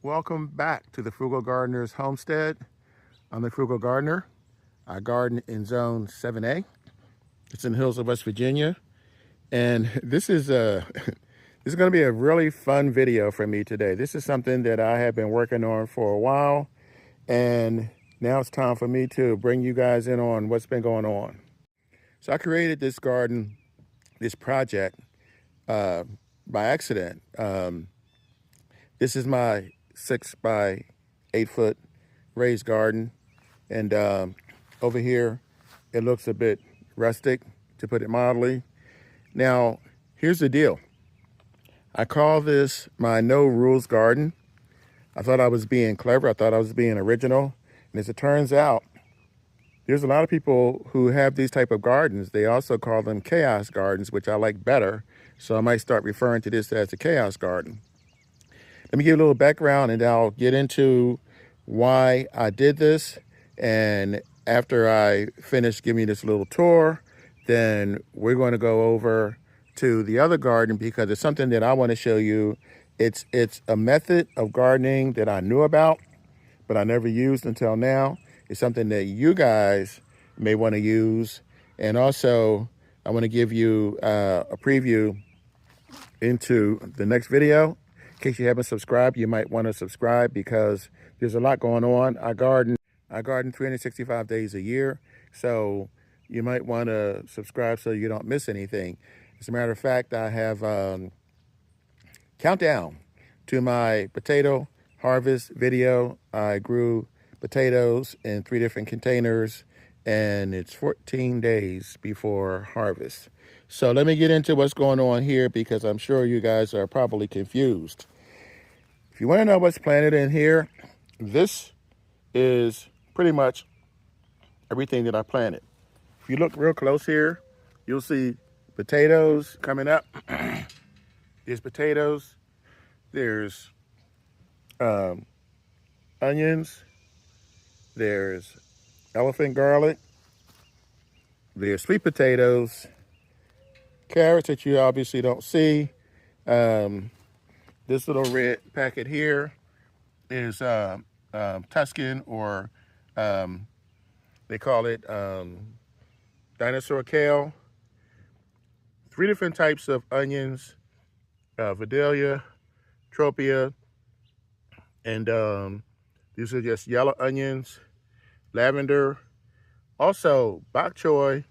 Welcome back to the Frugal Gardener's homestead. I'm the Frugal Gardener. I garden in Zone 7A. It's in the hills of West Virginia. And this is this is going to be a really fun video for me today. This is something that I have been working on for a while. And now it's time for me to bring you guys in on what's been going on. So I created this garden, this project, by accident. This is my 6 by 8 foot raised garden, and over here it looks a bit rustic, to put it mildly. Now, here's the deal. I call this my no rules garden. I thought I was being clever. I thought I was being original. And as it turns out, there's a lot of people who have these type of gardens. They also call them chaos gardens, which I like better. So I might start referring to this as a chaos garden. Let me give you a little background and I'll get into why I did this. And after I finish giving you this little tour, then we're going to go over to the other garden because it's something that I want to show you. It's a method of gardening that I knew about, but I never used until now. It's something that you guys may want to use. And also, I want to give you a preview into the next video. In case you haven't subscribed, you might want to subscribe because there's a lot going on. I garden 365 days a year, so you might want to subscribe so you don't miss anything. As a matter of fact, I have countdown to my potato harvest video. I grew potatoes in 3 different containers, and it's 14 days before harvest. So let me get into what's going on here because I'm sure you guys are probably confused. If you want to know what's planted in here, this is pretty much everything that I planted. If you look real close here, you'll see potatoes coming up. There's potatoes. There's onions. There's elephant garlic. There's sweet potatoes. Carrots that you obviously don't see. This little red packet here is Tuscan, or they call it dinosaur kale. 3 different types of onions, Vidalia, Tropia, and these are just yellow onions, lavender, also bok choy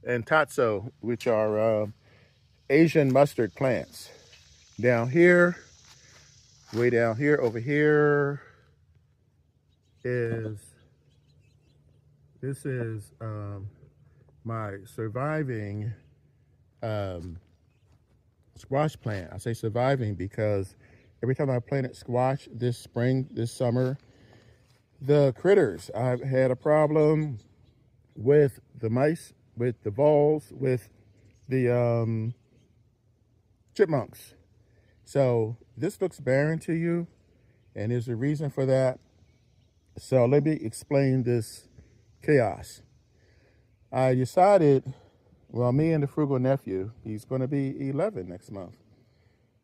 and tatso, which are Asian mustard plants. Down here, way down here, over here is, this is my surviving squash plant. I say surviving because every time I planted squash this spring, this summer, the critters, I've had a problem with the mice, with the voles, with the chipmunks. So this looks barren to you, and there's a reason for that. So let me explain this chaos. I decided, well, me and the frugal nephew, he's going to be 11 next month,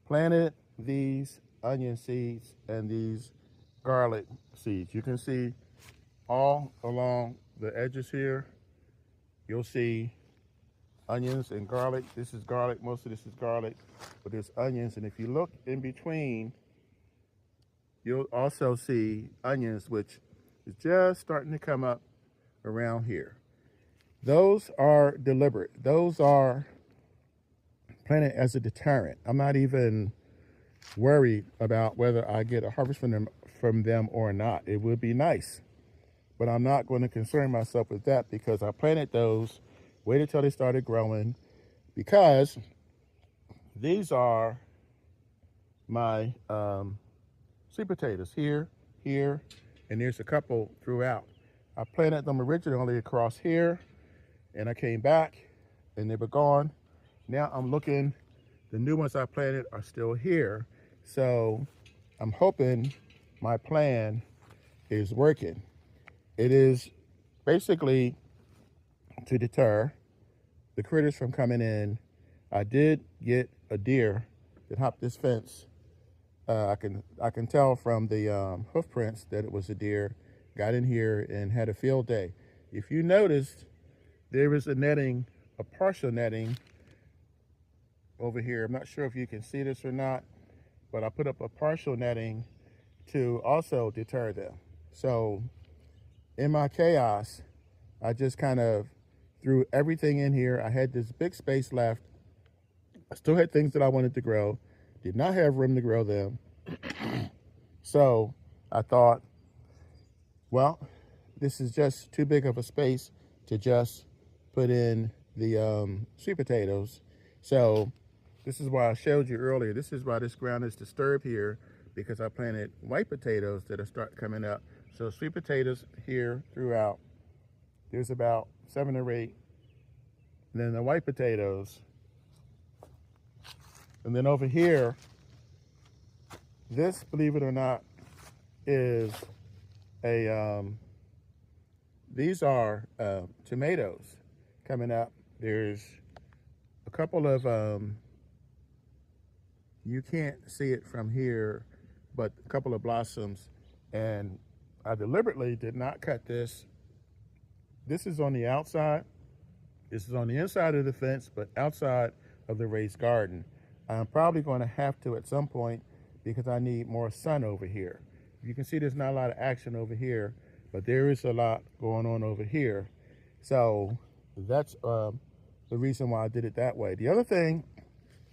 planted these onion seeds and these garlic seeds. You can see all along the edges here, you'll see onions and garlic. This is garlic, most of this is garlic, but there's onions. And if you look in between, you'll also see onions, which is just starting to come up around here. Those are deliberate. Those are planted as a deterrent. I'm not even worried about whether I get a harvest from them or not. It would be nice, but I'm not going to concern myself with that because I planted those, waited till they started growing, because these are my sweet potatoes here, and there's a couple throughout. I planted them originally across here, and I came back and they were gone. Now I'm looking, the new ones I planted are still here. So I'm hoping my plan is working. It is basically to deter the critters from coming in. I did get a deer that hopped this fence I can tell from the hoof prints that it was a deer. Got in here and had a field day. If you noticed, there is a netting, a partial netting over here. I'm not sure if you can see this or not, but I put up a partial netting to also deter them. So in my chaos, I just kind of threw everything in here. I had this big space left. I still had things that I wanted to grow, did not have room to grow them. So I thought, well, this is just too big of a space to just put in the sweet potatoes. So this is why I showed you earlier. This is why this ground is disturbed here, because I planted white potatoes that are start coming up. So sweet potatoes here throughout. There's about 7 or 8. And then the white potatoes. And then over here, this, believe it or not, is a, these are tomatoes coming up. There's a couple of, you can't see it from here, but a couple of blossoms. And I deliberately did not cut this. This is on the outside. This is on the inside of the fence, but outside of the raised garden. I'm probably going to have to at some point, because I need more sun over here. You can see there's not a lot of action over here, but there is a lot going on over here. So that's the reason why I did it that way. The other thing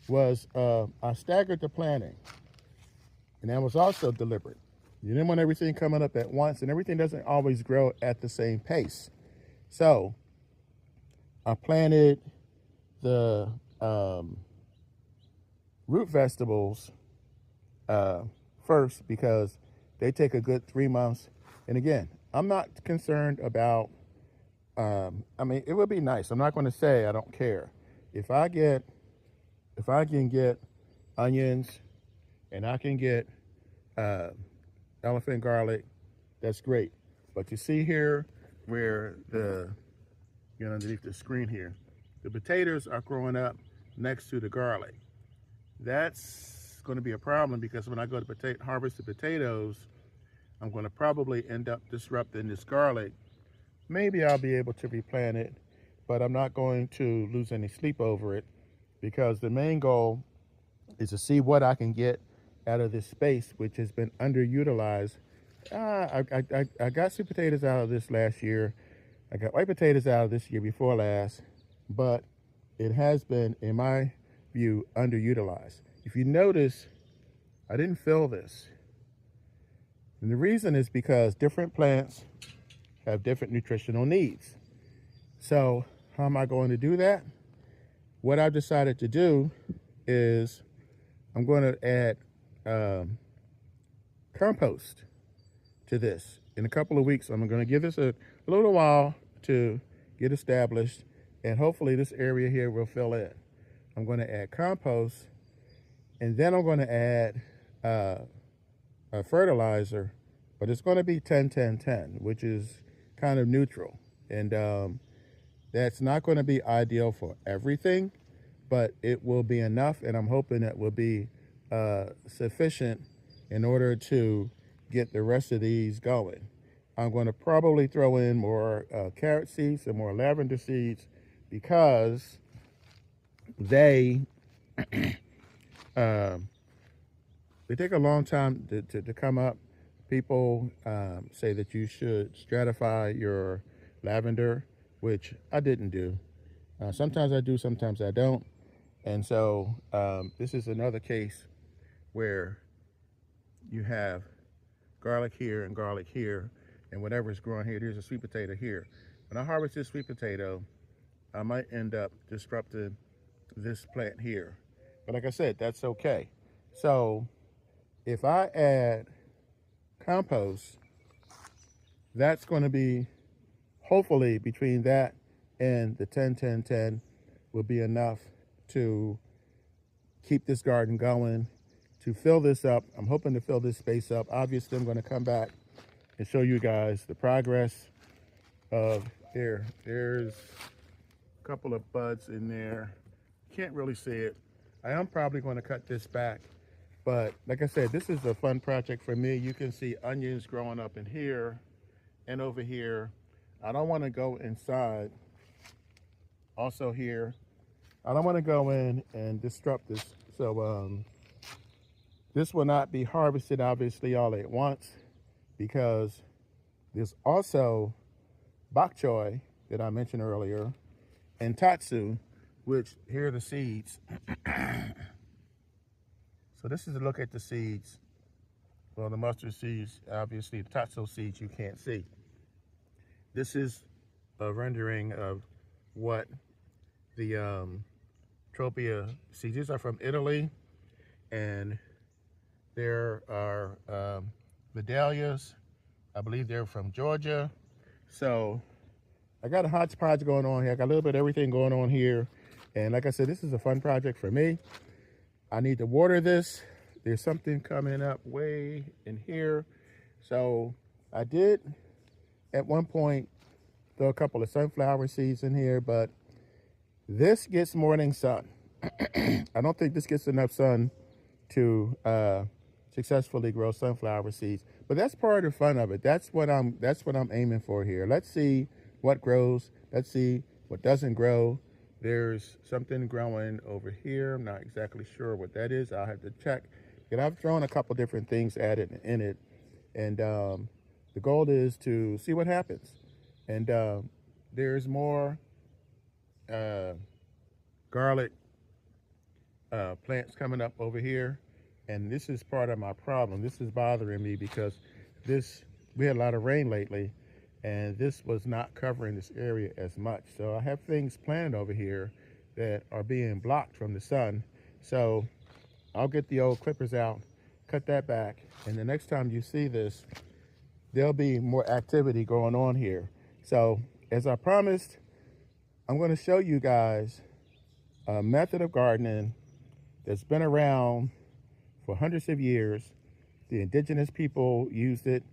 was I staggered the planting, and that was also deliberate. You didn't want everything coming up at once, and everything doesn't always grow at the same pace. So I planted the root vegetables first, because they take a good 3 months. And again, I'm not concerned about, I mean, it would be nice. I'm not going to say I don't care. If I can get onions and I can get elephant garlic, that's great. But you see here where underneath the screen here, the potatoes are growing up next to the garlic. That's going to be a problem, because when I go to harvest the potatoes, I'm going to probably end up disrupting this garlic. Maybe I'll be able to replant it, but I'm not going to lose any sleep over it, because the main goal is to see what I can get out of this space, which has been underutilized. I got sweet potatoes out of this last year. I got white potatoes out of this year before last, but it has been, in my view, underutilized. If you notice, I didn't fill this. And the reason is because different plants have different nutritional needs. So how am I going to do that? What I've decided to do is I'm going to add compost to this. In a couple of weeks, I'm going to give this a little while to get established, and hopefully this area here will fill in. I'm going to add compost, and then I'm going to add a fertilizer, but it's going to be 10-10-10, which is kind of neutral. And that's not going to be ideal for everything, but it will be enough, and I'm hoping it will be sufficient in order to get the rest of these going. I'm going to probably throw in more carrot seeds and more lavender seeds, because they take a long time to come up. People say that you should stratify your lavender, which I didn't do. Sometimes I do, sometimes I don't. And so this is another case where you have garlic here and garlic here, and whatever's growing here, there's a sweet potato here. When I harvest this sweet potato, I might end up disrupting this plant here. But like I said, that's okay. So if I add compost, that's going to be, hopefully between that and the 10-10-10 will be enough to keep this garden going, to fill this up. I'm hoping to fill this space up. Obviously, I'm going to come back and show you guys the progress of here. There's a couple of buds in there. Can't really see it. I am probably going to cut this back But like I said, this is a fun project for me. You can see onions growing up in here and over here. I don't want to go inside. Also here, I don't want to go in and disrupt this. So this will not be harvested obviously all at once, because there's also bok choy that I mentioned earlier and tatsu, which here are the seeds. So this is a look at the seeds. Well, the mustard seeds, obviously the tatsu seeds you can't see. This is a rendering of what the tropia seeds. These are from Italy, and there are vidalias. I believe they're from Georgia. So I got a hodgepodge going on here. I got a little bit of everything going on here. And like I said, this is a fun project for me. I need to water this. There's something coming up way in here. So I did at one point throw a couple of sunflower seeds in here, but this gets morning sun. I don't think this gets enough sun to successfully grow sunflower seeds, but that's part of the fun of it. That's what I'm aiming for here. Let's see what grows. Let's see what doesn't grow. There's something growing over here. I'm not exactly sure what that is. I'll have to check. And I've thrown a couple different things at it in it, and the goal is to see what happens. And there's more garlic plants coming up over here, and this is part of my problem. This is bothering me because we had a lot of rain lately, and this was not covering this area as much. So I have things planted over here that are being blocked from the sun. So I'll get the old clippers out, cut that back, and the next time you see this, there'll be more activity going on here. So as I promised, I'm going to show you guys a method of gardening that's been around for hundreds of years. The indigenous people used it.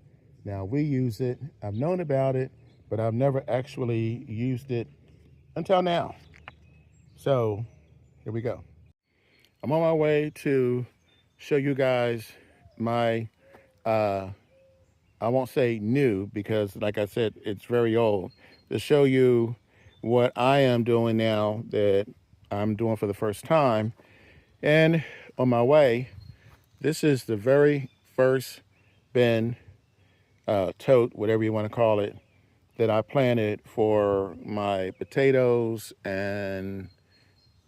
Now we use it. I've known about it, but I've never actually used it until now. So here we go. I'm on my way to show you guys my, I won't say new, because like I said, it's very old, to show you what I am doing now that I'm doing for the first time. And on my way, this is the very first bin, tote, whatever you want to call it, that I planted for my potatoes, and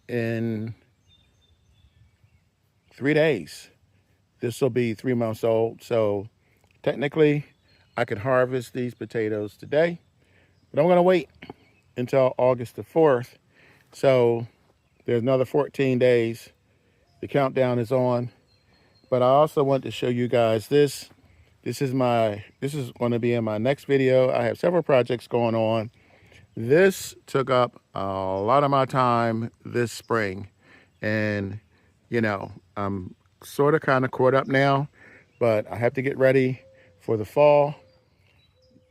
in 3 days, this will be 3 months old. So technically I could harvest these potatoes today, but I'm going to wait until August the 4th. So there's another 14 days. The countdown is on. But I also want to show you guys this. This is going to be in my next video. I have several projects going on. This took up a lot of my time this spring, and you know, I'm sort of kind of caught up now, but I have to get ready for the fall.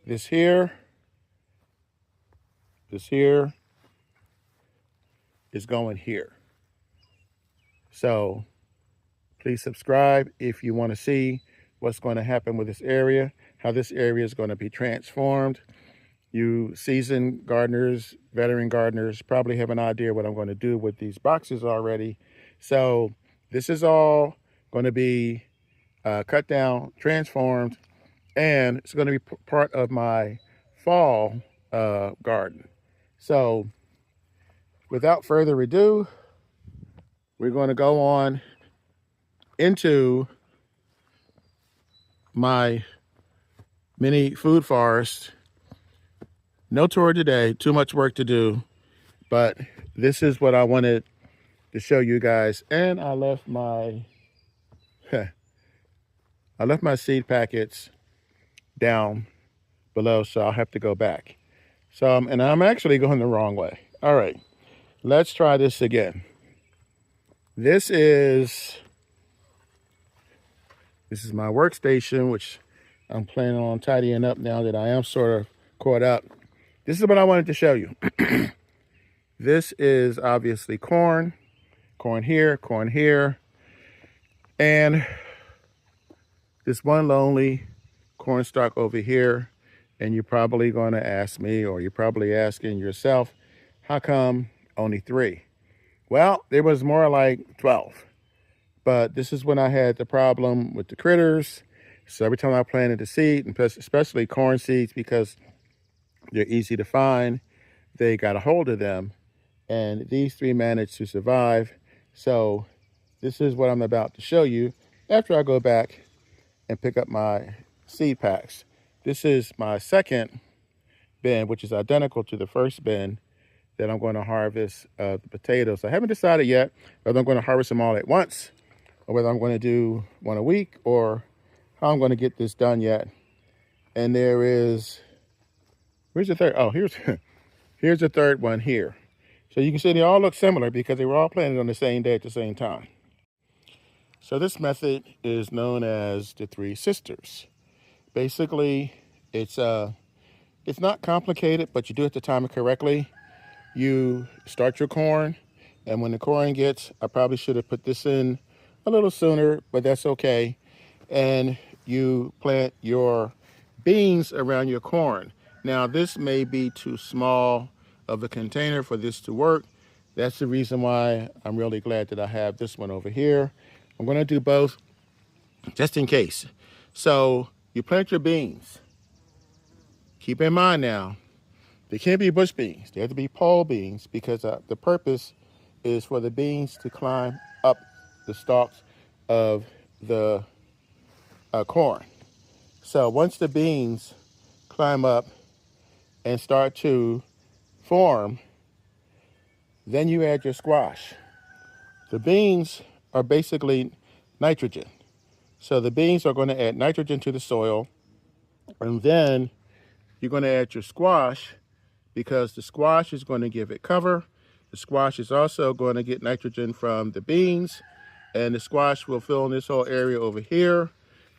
This here is going here. So please subscribe if you want to see what's going to happen with this area, how this area is going to be transformed. You seasoned gardeners, veteran gardeners probably have an idea what I'm going to do with these boxes already. So this is all going to be cut down, transformed, and it's going to be part of my fall garden. So without further ado, we're going to go on into my mini food forest. No tour today, too much work to do, but this is what I wanted to show you guys. And I left my seed packets down below, so I'll have to go back. So and I'm actually going the wrong way. All right, let's try this again. This is my workstation, which I'm planning on tidying up now that I am sort of caught up. This is what I wanted to show you. This is obviously corn here, corn here. And this one lonely corn stalk over here, and you're probably going to ask me, or you're probably asking yourself, how come only 3? Well, there was more like 12. But this is when I had the problem with the critters. So every time I planted a seed, and especially corn seeds, because they're easy to find, they got a hold of them. And these 3 managed to survive. So this is what I'm about to show you after I go back and pick up my seed packs. This is my second bin, which is identical to the first bin that I'm going to harvest the potatoes. I haven't decided yet whether I'm going to harvest them all at once, or whether I'm going to do one a week, or how I'm going to get this done yet. And there is, where's the third? Oh, here's the third one here. So you can see they all look similar because they were all planted on the same day at the same time. So this method is known as the 3 sisters. Basically, it's not complicated, but you do it to time it correctly. You start your corn, and when the corn gets, I probably should have put this in a little sooner, but that's okay. And you plant your beans around your corn. Now, this may be too small of a container for this to work. That's the reason why I'm really glad that I have this one over here. I'm going to do both just in case. So you plant your beans. Keep in mind now, they can't be bush beans. They have to be pole beans, because the purpose is for the beans to climb up the stalks of the corn. So once the beans climb up and start to form, then you add your squash. The beans are basically nitrogen. So the beans are going to add nitrogen to the soil, and then you're going to add your squash, because the squash is going to give it cover. The squash is also going to get nitrogen from the beans, and the squash will fill in this whole area over here.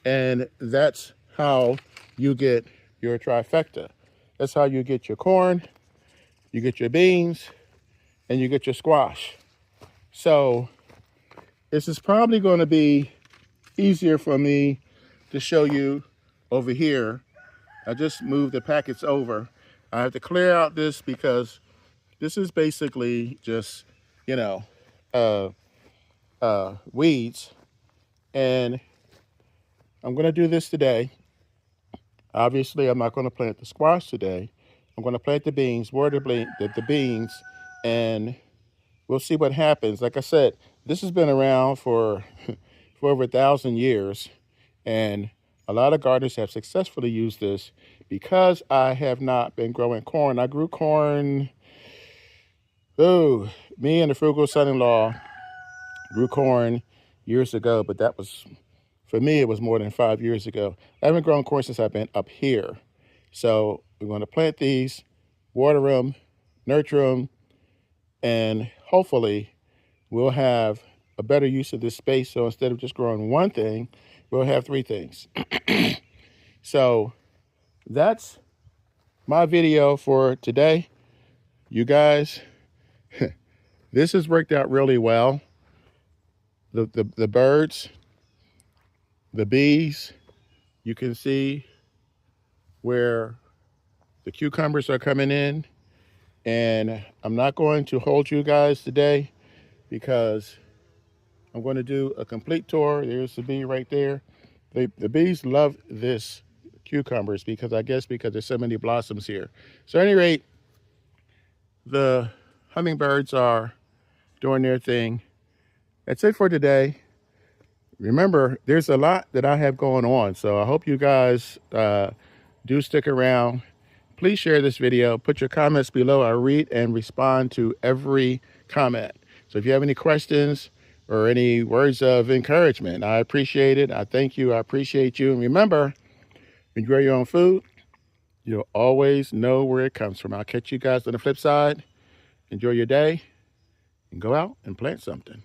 And that's how you get your trifecta. That's how you get your corn, you get your beans, and you get your squash. So this is probably going to be easier for me to show you over here. I just moved the packets over. I have to clear out this because this is basically just, weeds. And I'm going to do this today. Obviously, I'm not going to plant the squash today. I'm going to plant the beans, water the beans, and we'll see what happens. Like I said, this has been around for over 1,000 years, and a lot of gardeners have successfully used this. Because I have not been growing corn, I grew corn, me and the frugal son-in-law grew corn years ago, but that was, for me, it was more than 5 years ago. I haven't grown corn since I've been up here. So we're going to plant these, water them, nurture them, and hopefully we'll have a better use of this space. So instead of just growing one thing, we'll have 3 things. So that's my video for today. You guys, this has worked out really well. The birds, the bees, you can see where the cucumbers are coming in. And I'm not going to hold you guys today because I'm going to do a complete tour. There's the bee right there. The bees love this cucumbers because there's so many blossoms here. So at any rate, the hummingbirds are doing their thing. That's it for today. Remember, there's a lot that I have going on, so I hope you guys do stick around. Please share this video. Put your comments below. I read and respond to every comment. So if you have any questions or any words of encouragement, I appreciate it. I thank you. I appreciate you. And remember, when you grow your own food, you'll always know where it comes from. I'll catch you guys on the flip side. Enjoy your day and go out and plant something.